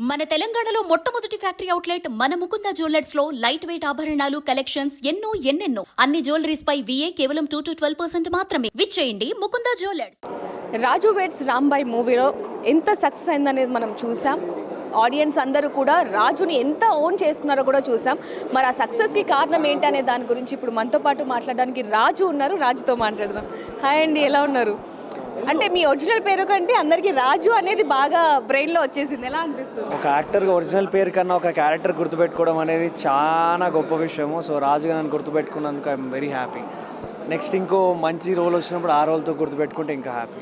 మన తెలంగాణలో మొట్టమొదటి ఫ్యాక్టరీ అవుట్లెట్ మన ముకుంద జ్యువెలర్స్ లో లైట్ వెయిట్ ఆభరణాలు కలెక్షన్స్ ఎన్నెన్నో అన్ని జ్యువెలరీస్ పై VA కేవలం 2 to 12% మాత్రమే. విచ్చేయండి ముకుంద జ్యువెలర్స్. రాజు వెడ్స్ రాంబాయ్ మూవీలో ఎంత సక్సెస్ అయిందనేది మనం చూసాం. ఆడియన్స్ అందరూ కూడా రాజుని ఎంత ఓన్ చేసుకున్నారో కూడా చూసాం. మరి ఆ సక్సెస్కి కారణం ఏంటనే దాని గురించి ఇప్పుడు మనతో పాటు మాట్లాడడానికి రాజు ఉన్నారు. రాజుతో మాట్లాడదాం. హాయ్ అండి, ఎలా ఉన్నారు? అంటే మీ ఒరిజినల్ పేరు కంటే అందరికీ రాజు అనేది బాగా బ్రెయిన్లో వచ్చేసింది, ఎలా అనిపిస్తుంది? ఒక యాక్టర్గా ఒరిజినల్ పేరు కన్నా ఒక క్యారెక్టర్ గుర్తుపెట్టుకోవడం అనేది చాలా గొప్ప విషయము. సో రాజుగా నన్ను గుర్తుపెట్టుకున్నందుకు ఐఎమ్ వెరీ హ్యాపీ. నెక్స్ట్ ఇంకో మంచి రోల్ వచ్చినప్పుడు ఆ రోల్తో గుర్తుపెట్టుకుంటే ఇంకా హ్యాపీ.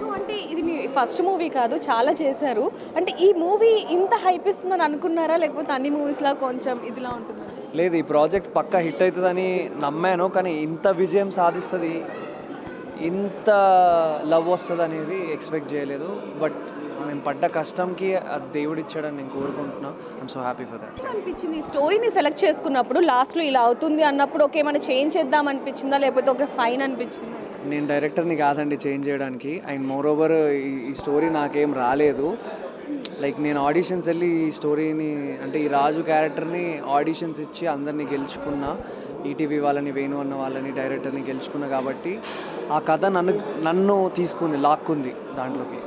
సో అంటే ఇది మీ ఫస్ట్ మూవీ కాదు, చాలా చేశారు. అంటే ఈ మూవీ ఇంత హైప్ ఇస్తుందని అనుకున్నారా, లేకపోతే అన్ని మూవీస్లా కొంచెం ఇదిలా ఉంటుందా? లేదు, ఈ ప్రాజెక్ట్ పక్కా హిట్ అవుతుందని నమ్మాను. కానీ ఇంత విజయం సాధిస్తుంది, ఇంత లవ్ వస్తుంది అనేది ఎక్స్పెక్ట్ చేయలేదు. బట్ మేము పడ్డ కష్టంకి అది దేవుడు ఇచ్చాడని నేను కోరుకుంటున్నాను. I'm so happy for that. అనిపించింది స్టోరీని సెలెక్ట్ చేసుకున్నప్పుడు లాస్ట్లో ఇలా అవుతుంది అన్నప్పుడు ఓకే మనం చేంజ్ చేద్దాం అనిపించిందా, లేకపోతే ఒక ఫైన్ అనిపించిందా? నేను డైరెక్టర్ని కాదండి చేంజ్ చేయడానికి. అండ్ మోర్ ఓవర్ ఈ స్టోరీ నాకేం రాలేదు. లైక్ నేను ఆడిషన్స్ వెళ్ళి ఈ స్టోరీని అంటే ఈ రాజు క్యారెక్టర్ని ఆడిషన్స్ ఇచ్చి అందరినీ గెలుచుకున్నా. ఈటీవీ వాళ్ళని, వేణు అన్న వాళ్ళని, డైరెక్టర్ని గెలుచుకున్నా. కాబట్టి ఆ కథ నన్ను తీసుకుంది, లాక్కుంది దాంట్లోకి.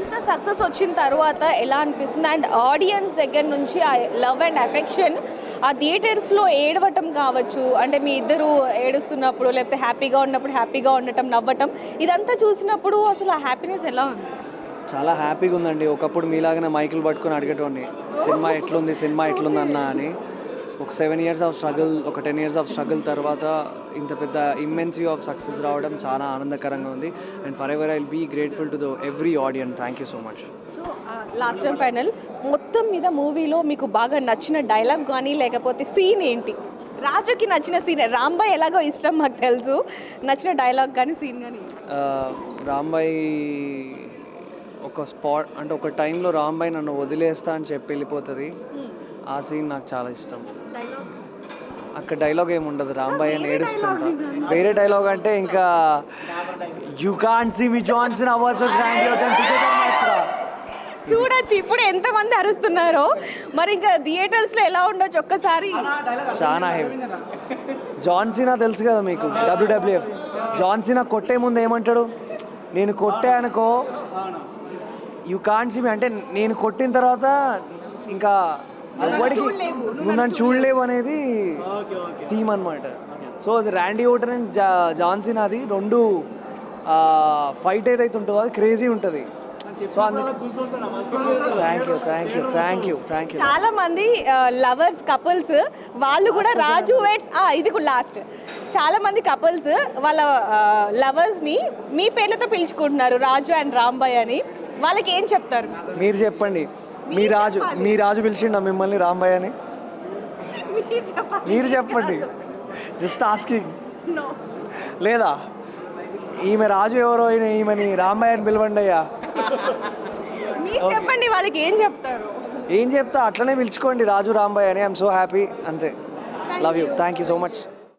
ఇంత సక్సెస్ వచ్చిన తర్వాత ఎలా అనిపిస్తుంది? అండ్ ఆడియన్స్ దగ్గర నుంచి ఆ లవ్ అండ్ అఫెక్షన్ ఆ థియేటర్స్లో ఏడవటం కావచ్చు, అంటే మీ ఇద్దరు ఏడుస్తున్నప్పుడు లేకపోతే హ్యాపీగా ఉన్నప్పుడు హ్యాపీగా ఉండటం, నవ్వటం, ఇదంతా చూసినప్పుడు అసలు ఆ హ్యాపీనెస్ ఎలా ఉంది? చాలా హ్యాపీగా ఉందండి. ఒకప్పుడు మీలాగానే మైకులు పట్టుకొని అడిగేటోడిని, సినిమా ఎట్లుంది అన్న అని. ఒక 7 years ఆఫ్ స్ట్రగుల్, ఒక 10 years ఆఫ్ స్ట్రగుల్ తర్వాత ఇంత పెద్ద ఇమ్మెన్సీ ఆఫ్ సక్సెస్ రావడం చాలా ఆనందకరంగా ఉంది. And for ever I will be grateful to the every audience. Thank you so much. So last and final, మొత్తం మీద మూవీలో మీకు బాగా నచ్చిన డైలాగ్ కానీ లేకపోతే సీన్ ఏంటి? రాజుకి నచ్చిన సీన్, రాంబాయ్ ఎలాగో ఇష్టం మాకు తెలుసు, నచ్చిన డైలాగ్ కానీ సీన్ కానీ? రాంబాయ్ ఒక స్పాట్ అంటే ఒక టైంలో రాంబాయ్ నన్ను వదిలేస్తా అని చెప్పి వెళ్ళిపోతుంది. ఆ సీన్ నాకు చాలా ఇష్టం. అక్కడ డైలాగ్ ఏమి ఉండదు, రాంబాయ్ అని ఏడుస్తుంటా. వేరే డైలాగ్ అంటే ఇంకా you can't see me John Cena versus Randy Orton together match రా. చూడొచ్చు ఇప్పుడు ఎంతమంది అరుస్తున్నారో. మరి ఇంకా థియేటర్స్లో ఎలా ఉండొచ్చు ఒక్కసారి? చాలా హెవీ. జాన్సీనా తెలుసు కదా మీకు, WWF. జాన్సీనా కొట్టే ముందు ఏమంటాడు, నేను కొట్టే అనుకో యూ కాంట్ సీ మీ, అంటే నేను కొట్టిన తర్వాత ఇంకా ఎవ్వడికి నువ్వు నన్ను చూడలేవు అనేది థీమ్ అనమాట. సో అది రాండీ ఓర్టన్ అండ్ జాన్సన్, అది రెండు ఫైట్ ఏదైతే ఉంటుందో అది క్రేజీ ఉంటుంది. So thank you. చాలా మంది లవర్స్ కపుల్స్ వాళ్ళు కూడా రాజు వెడ్స్, ఇది కూడా లాస్ట్, చాలా మంది కపుల్స్ వాళ్ళ లవర్స్ని మీ పేర్లతో పిలుచుకుంటున్నారు, రాజు అండ్ రాంబాయ్ అని. వాళ్ళకి ఏం చెప్తారు? మీరు చెప్పండి. మీ రాజు పిలిచిండా మిమ్మల్ని రాంబాయ్ అని? మీరు చెప్పండి, జస్ట్ ఆస్కింగ్. లేదా ఈమె రాజు ఎవరో ఈమెని రాంబాయ్ అని పిలవండి అయ్యా. చెప్పండి, వాళ్ళకి ఏం చెప్తారు? ఏం చెప్తా, అట్లనే పిలుచుకోండి రాజు రాంబాయ్ అని. ఐఎమ్ సో హ్యాపీ, అంతే. Love you, thank you so much.